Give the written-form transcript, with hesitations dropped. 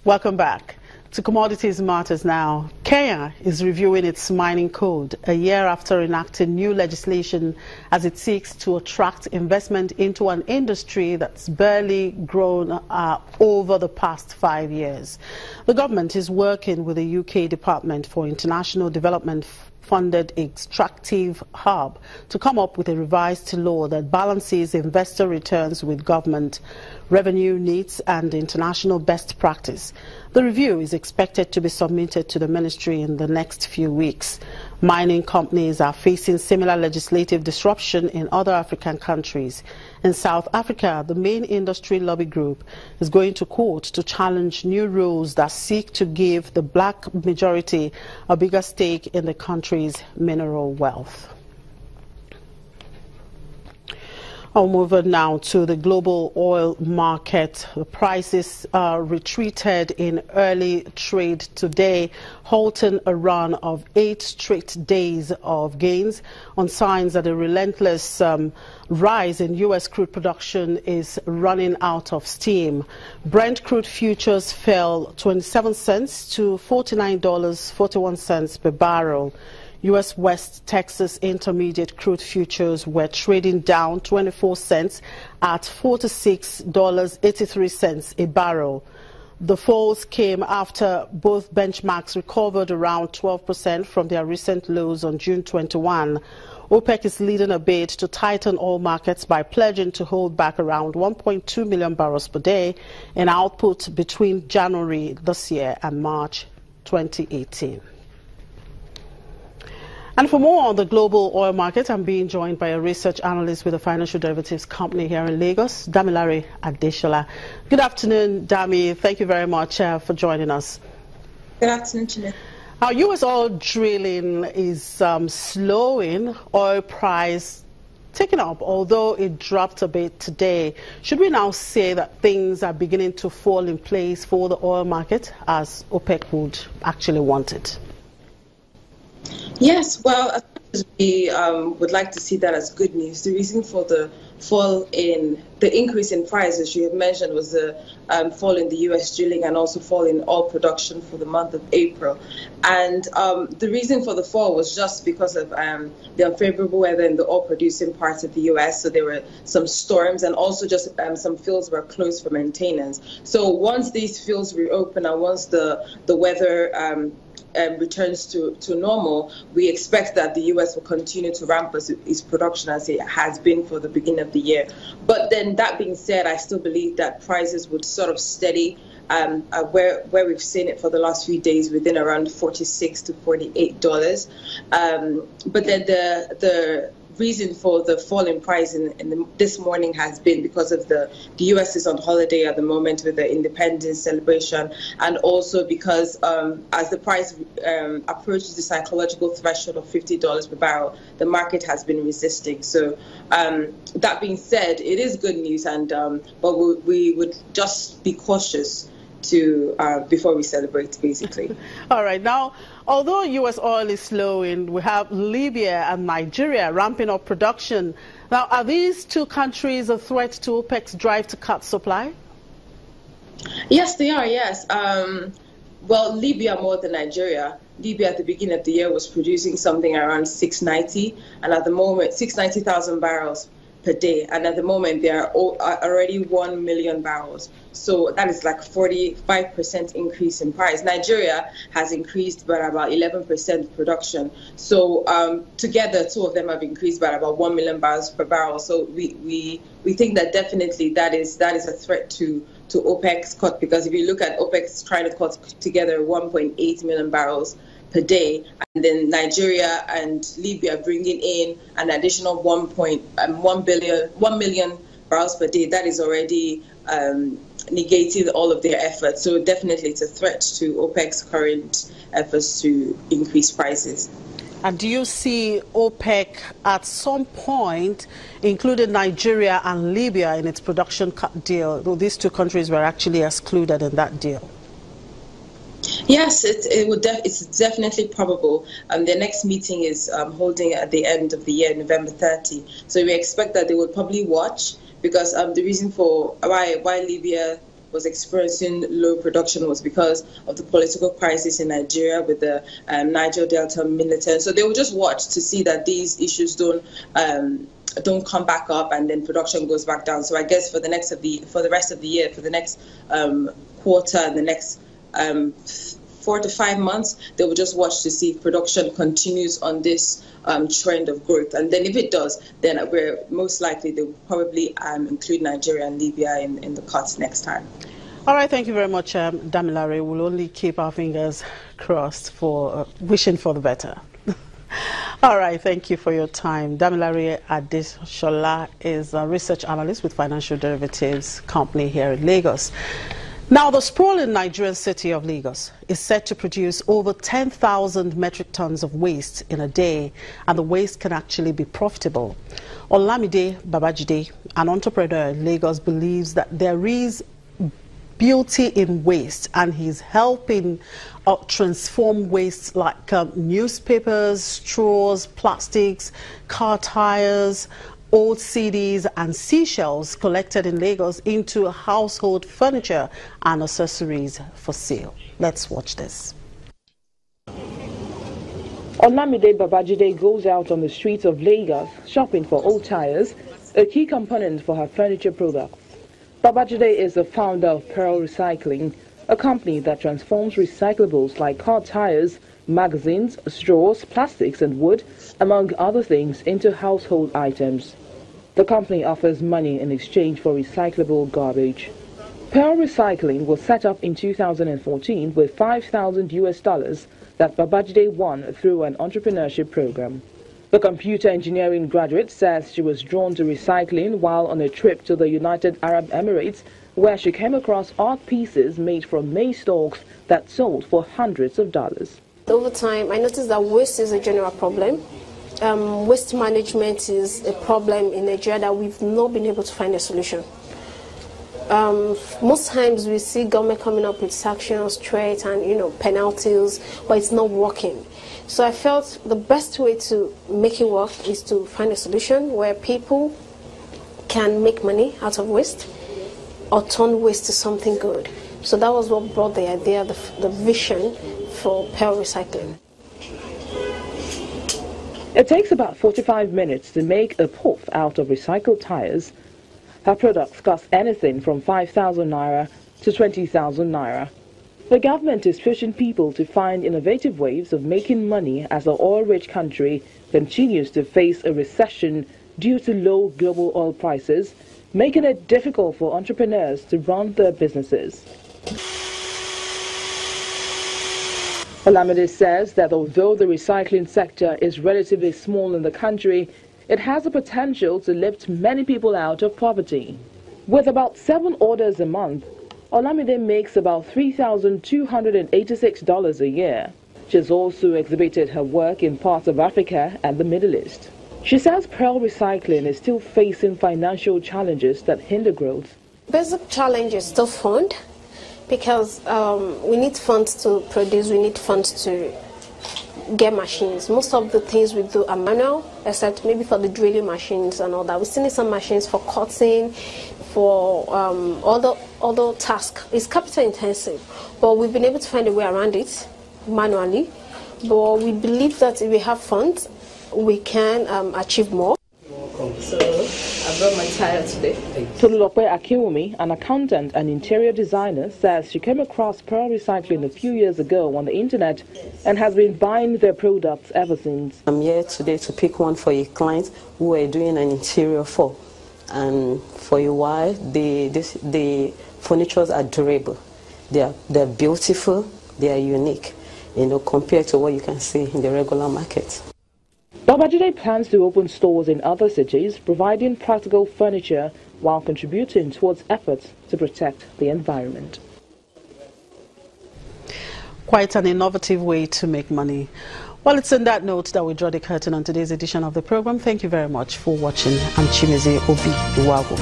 Welcome back. To Commodities Matters now. Kenya is reviewing its mining code a year after enacting new legislation as it seeks to attract investment into an industry that's barely grown over the past 5 years. The government is working with the UK Department for International Development funded extractive hub to come up with a revised law that balances investor returns with government revenue needs and international best practice. The review is expected to be submitted to the ministry in the next few weeks. Mining companies are facing similar legislative disruption in other African countries. In South Africa, the main industry lobby group is going to court to challenge new rules that seek to give the black majority a bigger stake in the country's mineral wealth. I'll move on now to the global oil market. The prices retreated in early trade today, halting a run of 8 straight days of gains on signs that a relentless rise in U.S. crude production is running out of steam. Brent crude futures fell 27 cents to $49.41 per barrel. U.S. West Texas Intermediate crude futures were trading down 24 cents at $46.83 a barrel. The falls came after both benchmarks recovered around 12% from their recent lows on June 21. OPEC is leading a bid to tighten oil markets by pledging to hold back around 1.2 million barrels per day in output between January this year and March 2018. And for more on the global oil market, I'm being joined by a research analyst with a financial derivatives company here in Lagos, Damilare Adeshola. Good afternoon, Dami. Thank you very much for joining us. Good afternoon, Chile. Our U.S. oil drilling is slowing, oil price taking up, although it dropped a bit today. Should we now say that things are beginning to fall in place for the oil market as OPEC would actually want it? Yes, well, as much as we would like to see that as good news, the reason for the fall in the increase in price, as you have mentioned, was the fall in the U.S. drilling and also fall in oil production for the month of April. And the reason for the fall was just because of the unfavorable weather in the oil-producing parts of the U.S. So there were some storms and also just some fields were closed for maintenance. So once these fields reopen and once the weather returns to normal, we expect that the U.S. will continue to ramp up its production as it has been for the beginning of the year. But then that being said, I still believe that prices would sort of steady where we've seen it for the last few days within around $46 to $48. But then the reason for the fall in price this morning has been because of the U.S. is on holiday at the moment with the independence celebration, and also because as the price approaches the psychological threshold of $50 per barrel, the market has been resisting. So that being said, it is good news, and but we would just be cautious before we celebrate, basically. All right. Now, although U.S. oil is slowing, we have Libya and Nigeria ramping up production. Now, are these two countries a threat to OPEC's drive to cut supply? Yes, they are, yes. Well, Libya more than Nigeria. Libya at the beginning of the year was producing something around 690, and at the moment, 690,000 barrels per day, and at the moment they are already 1 million barrels. So that is like 45% increase in price. Nigeria has increased by about 11% production. So together, two of them have increased by about 1 million barrels per barrel. So we think that definitely that is a threat to OPEC's cut, because if you look at OPEC's trying to cut together 1.8 million barrels per day, and then Nigeria and Libya bringing in an additional 1 million barrels per day, that is already negating all of their efforts. So definitely it's a threat to OPEC's current efforts to increase prices. And do you see OPEC at some point including Nigeria and Libya in its production cut deal, though these two countries were actually excluded in that deal? Yes, it's definitely probable. Their next meeting is holding at the end of the year, November 30. So we expect that they will probably watch, because the reason for why Libya was experiencing low production was because of the political crisis in Nigeria with the Niger Delta militants. So they will just watch to see that these issues don't come back up and then production goes back down. So I guess for the rest of the year, for the next quarter and the next 4 to 5 months, they will just watch to see if production continues on this trend of growth. And then if it does, then we're most likely they will probably include Nigeria and Libya in the cuts next time. All right, thank you very much, Damilare. We'll only keep our fingers crossed for wishing for the better. All right, thank you for your time. Damilare Adeshola is a research analyst with Financial Derivatives Company here in Lagos. Now, the sprawling Nigerian city of Lagos is set to produce over 10,000 metric tons of waste in a day, and the waste can actually be profitable. Olamide Babajide, an entrepreneur in Lagos, believes that there is beauty in waste, and he's helping transform waste like newspapers, straws, plastics, car tires, old CDs and seashells collected in Lagos into household furniture and accessories for sale. Let's watch this. Olamide Babajide goes out on the streets of Lagos shopping for old tires, a key component for her furniture products. Babajide is the founder of Pearl Recycling, a company that transforms recyclables like car tires, magazines, straws, plastics and wood, among other things, into household items. The company offers money in exchange for recyclable garbage. Pearl Recycling was set up in 2014 with $5,000 that Babajide won through an entrepreneurship program. The computer engineering graduate says she was drawn to recycling while on a trip to the United Arab Emirates, where she came across art pieces made from maize stalks that sold for hundreds of dollars. Over time, I noticed that waste is a general problem. Waste management is a problem in Nigeria that we've not been able to find a solution. Most times we see government coming up with sanctions, threats, and penalties, but it's not working. So I felt the best way to make it work is to find a solution where people can make money out of waste or turn waste to something good. So that was what brought the idea, the vision for Pearl Recycling. It takes about 45 minutes to make a puff out of recycled tires. Her products cost anything from 5,000 naira to 20,000 naira. The government is pushing people to find innovative ways of making money as the oil-rich country continues to face a recession due to low global oil prices, making it difficult for entrepreneurs to run their businesses. Olamide says that although the recycling sector is relatively small in the country, it has the potential to lift many people out of poverty. With about 7 orders a month, Olamide makes about $3,286 a year. She has also exhibited her work in parts of Africa and the Middle East. She says Pearl Recycling is still facing financial challenges that hinder growth. Basic challenge is still fund, because we need funds to produce, we need funds to get machines. Most of the things we do are manual, except maybe for the drilling machines and all that. We still need some machines for cutting, for other tasks. It's capital intensive, but we've been able to find a way around it manually. But we believe that if we have funds, we can achieve more. So I brought my tire today. Tolulope Akiwumi, an accountant and interior designer, says she came across Pearl Recycling a few years ago on the internet and has been buying their products ever since. I'm here today to pick one for a client who we're doing an interior for. And for a while, the furnitures are durable. They're beautiful, they are unique, compared to what you can see in the regular market. Babajide plans to open stores in other cities, providing practical furniture while contributing towards efforts to protect the environment. Quite an innovative way to make money. Well, it's on that note that we draw the curtain on today's edition of the program. Thank you very much for watching. I'm Chimeze Obi Iwago.